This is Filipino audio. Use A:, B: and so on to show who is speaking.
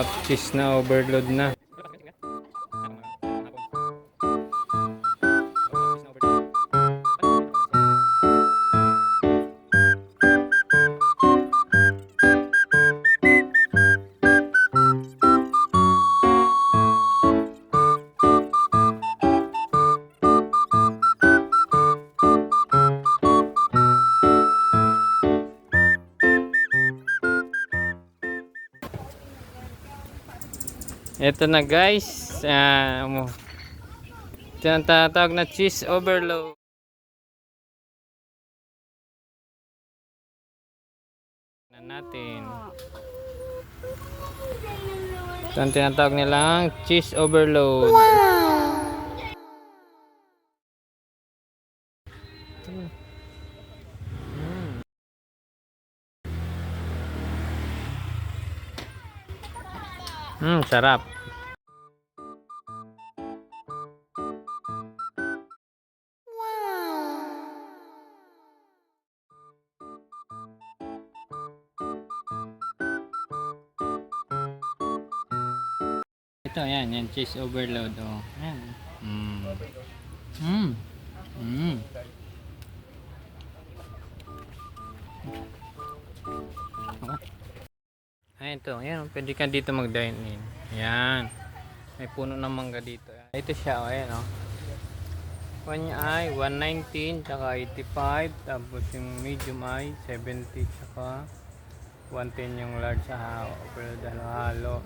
A: Sarap, cheese na overload na. Ito na guys, ito ang tatawag na cheese overload na natin. Ito ang tinatawag nilang cheese overload. Sarap. Ito, yan cheese overload. Oh. Yan. Ay, ito. Ayan, pwede ka dito mag-dine in. Ayan. May puno ng mangga dito. Ito siya, ayan, oh. Kanya ay 119, tsaka 85. Tapos yung medium ay 70, tsaka 110 yung large sa overload. Halo-halo.